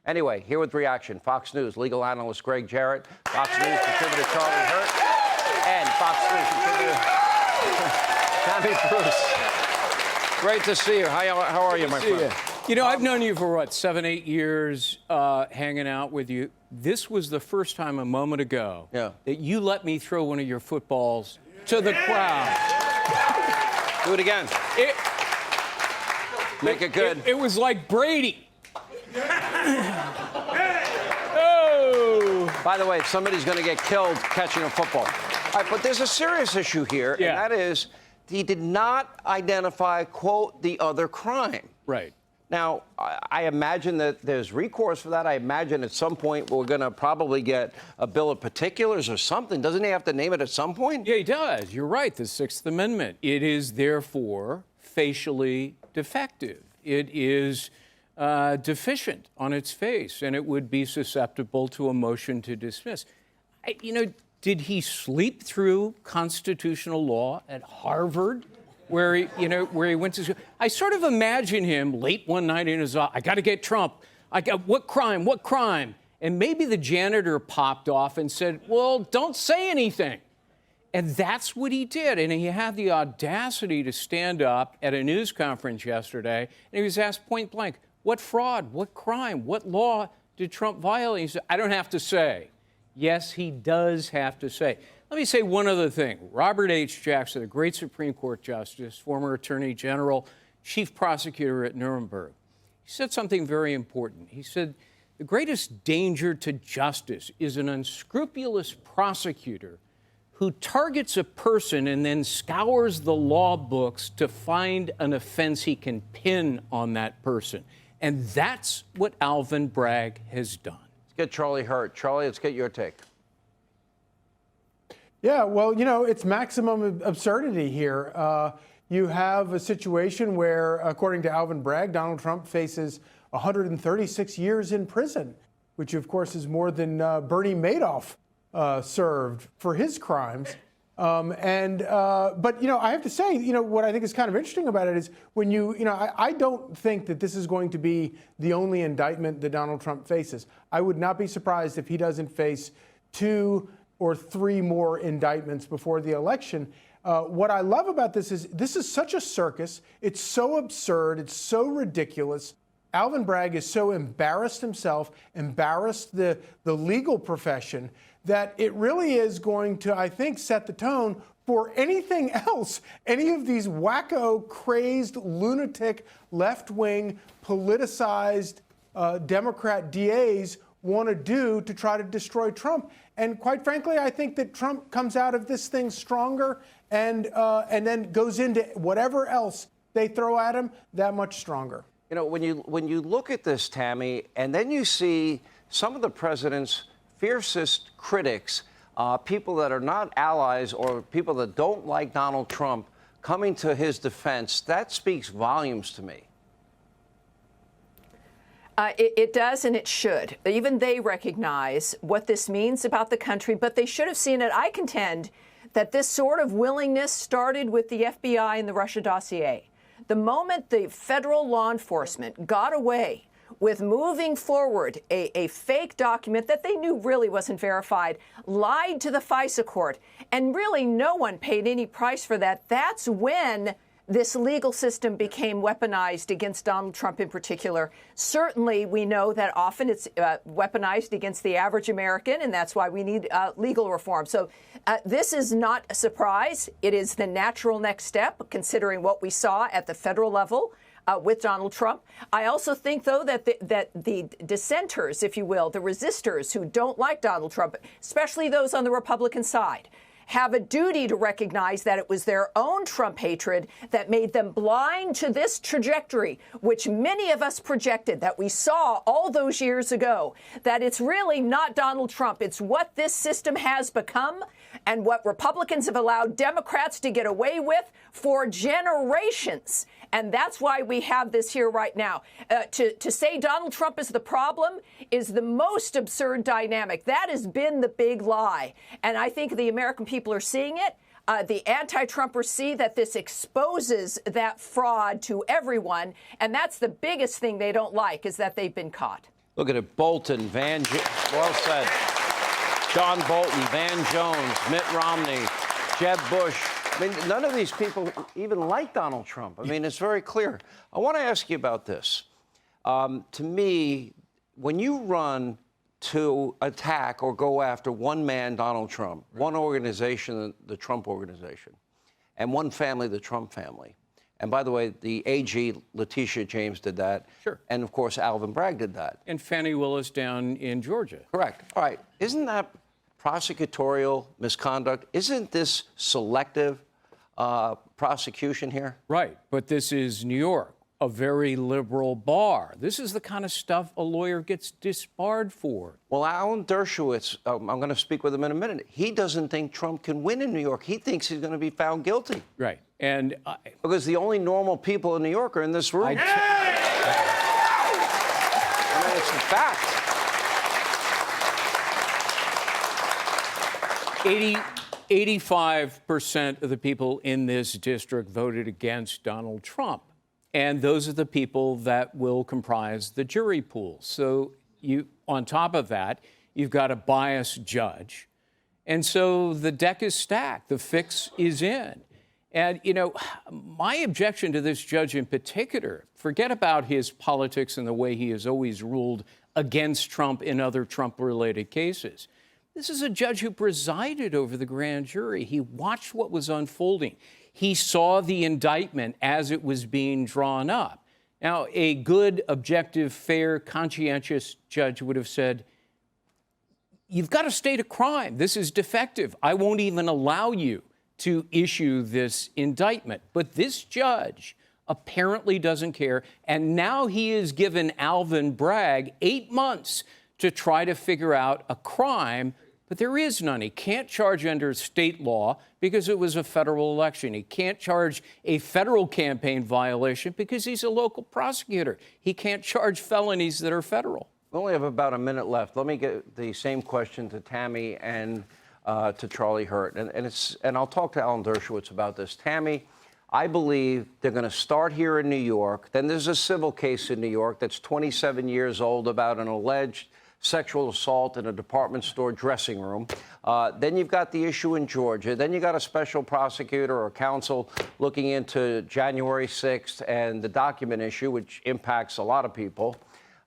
Anyway, here with reaction, Fox News legal analyst Gregg Jarrett, Fox News contributor Charlie Hurt, and Fox News contributor Tommy Bruce. Great to see you. How are you, my friend? You know, I've known you for, 7, 8 years, hanging out with you. This was the first time a moment ago that you let me throw one of your footballs to the crowd. Do it again. Make it good. It was like Brady. Oh! By the way, somebody's going to get killed catching a football. All right, but there's a serious issue here, and that is he did not identify, quote, the other crime. Right. Now, I imagine that there's recourse for that. I imagine at some point we're going to probably get a bill of particulars or something. Doesn't he have to name it at some point? Yeah, he does. You're right, the Sixth Amendment. It is, therefore, facially defective. It is deficient on its face, and it would be susceptible to a motion to dismiss. Did he sleep through constitutional law at Harvard, where he went to school? I sort of imagine him late one night in his office. I got to get Trump. What crime? What crime? And maybe the janitor popped off and said, well, don't say anything. And that's what he did. And he had the audacity to stand up at a news conference yesterday, and he was asked point blank, what fraud, what crime, what law did Trump violate? He said, I don't have to say. Yes, he does have to say. Let me say one other thing. Robert H. Jackson, a great Supreme Court justice, former Attorney General, chief prosecutor at Nuremberg, he said something very important. He said, the greatest danger to justice is an unscrupulous prosecutor who targets a person and then scours the law books to find an offense he can pin on that person. And that's what Alvin Bragg has done. Let's get Charlie Hurt. Charlie, let's get your take. Yeah, well, it's maximum absurdity here. You have a situation where, according to Alvin Bragg, Donald Trump faces 136 years in prison, which, of course, is more than Bernie Madoff served for his crimes. But I have to say, what I think is kind of interesting about it is when I don't think that this is going to be the only indictment that Donald Trump faces. I would not be surprised if he doesn't face 2 or 3 more indictments before the election. What I love about this is such a circus. It's so absurd. It's so ridiculous. Alvin Bragg is so embarrassed himself, embarrassed the legal profession, that it really is going to, I think, set the tone for anything else any of these wacko, crazed, lunatic, left-wing, politicized Democrat DAs want to do to try to destroy Trump. And quite frankly, I think that Trump comes out of this thing stronger and then goes into whatever else they throw at him that much stronger. When you look at this, Tammy, and then you see some of the president's fiercest critics, people that are not allies or people that don't like Donald Trump, coming to his defense, that speaks volumes to me. It does, and it should. Even they recognize what this means about the country, but they should have seen it. I contend that this sort of willingness started with the FBI and the Russia dossier. The moment the federal law enforcement got away with moving forward a fake document that they knew really wasn't verified, lied to the FISA court, and really no one paid any price for that, that's when this legal system became weaponized against Donald Trump in particular. Certainly, we know that often it's weaponized against the average American, and that's why we need legal reform. So this is not a surprise. It is the natural next step, considering what we saw at the federal level with Donald Trump. I also think, though, that the dissenters, if you will, the resistors who don't like Donald Trump, especially those on the Republican side, have a duty to recognize that it was their own Trump hatred that made them blind to this trajectory, which many of us projected, that we saw all those years ago, that it's really not Donald Trump. It's what this system has become and what Republicans have allowed Democrats to get away with for generations. And that's why we have this here right now. To say Donald Trump is the problem is the most absurd dynamic. That has been the big lie. And I think the American people are seeing it. The anti-Trumpers see that this exposes that fraud to everyone. And that's the biggest thing they don't like, is that they've been caught. Look at it, Bolton, well said. John Bolton, Van Jones, Mitt Romney, Jeb Bush. I mean, none of these people even like Donald Trump. I mean, it's very clear. I want to ask you about this. To me, when you run to attack or go after one man, Donald Trump, one organization, the Trump organization, and one family, the Trump family. And by the way, the AG, Letitia James, did that. Sure. And of course, Alvin Bragg did that. And Fannie Willis down in Georgia. Correct. All right. Isn't that prosecutorial misconduct? Isn't this selective prosecution here? Right. But this is New York, a very liberal bar. This is the kind of stuff a lawyer gets disbarred for. Well, Alan Dershowitz, I'm going to speak with him in a minute. He doesn't think Trump can win in New York. He thinks he's going to be found guilty. Right. And because the only normal people in New York are in this room. I mean, it's a fact. 85% of the people in this district voted against Donald Trump. And those are the people that will comprise the jury pool. So on top of that, you've got a biased judge. And so the deck is stacked. The fix is in. And, my objection to this judge in particular, forget about his politics and the way he has always ruled against Trump in other Trump-related cases. This is a judge who presided over the grand jury. He watched what was unfolding. He saw the indictment as it was being drawn up. Now, a good, objective, fair, conscientious judge would have said, you've got to state a crime. This is defective. I won't even allow you to issue this indictment. But this judge apparently doesn't care. And now he has given Alvin Bragg 8 months to try to figure out a crime. But there is none. He can't charge under state law because it was a federal election. He can't charge a federal campaign violation because he's a local prosecutor. He can't charge felonies that are federal. We only have about a minute left. Let me get the same question to Tammy and to Charlie Hurt. And I'll talk to Alan Dershowitz about this. Tammy, I believe they're going to start here in New York. Then there's a civil case in New York that's 27 years old about an alleged sexual assault in a department store dressing room. Then you've got the issue in Georgia. Then you got a special prosecutor or counsel looking into January 6th and the document issue, which impacts a lot of people.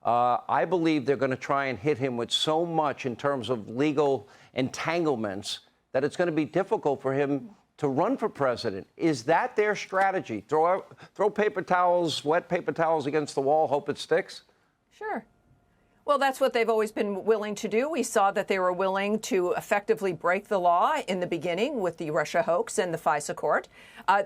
I believe they're going to try and hit him with so much in terms of legal entanglements that it's going to be difficult for him to run for president. Is that their strategy? Throw paper towels, wet paper towels against the wall, hope it sticks? Sure. Well, that's what they've always been willing to do. We saw that they were willing to effectively break the law in the beginning with the Russia hoax and the FISA court.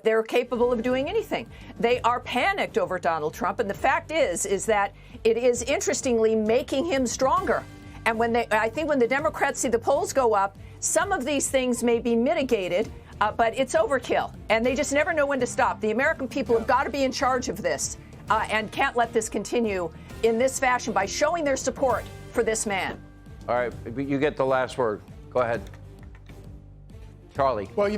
They're capable of doing anything. They are panicked over Donald Trump. And the fact is that it is interestingly making him stronger. And I think when the Democrats see the polls go up, some of these things may be mitigated, but it's overkill. And they just never know when to stop. The American people have got to be in charge of this and can't let this continue in this fashion by showing their support for this man. All right, you get the last word. Go ahead, Charlie. Well,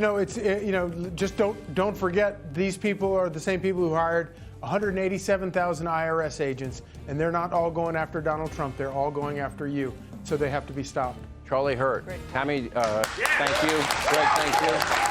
just don't forget these people are the same people who hired 187,000 IRS agents, and they're not all going after Donald Trump. They're all going after you, so they have to be stopped. Charlie Hurt. Great. Tammy, thank you. Greg, thank you.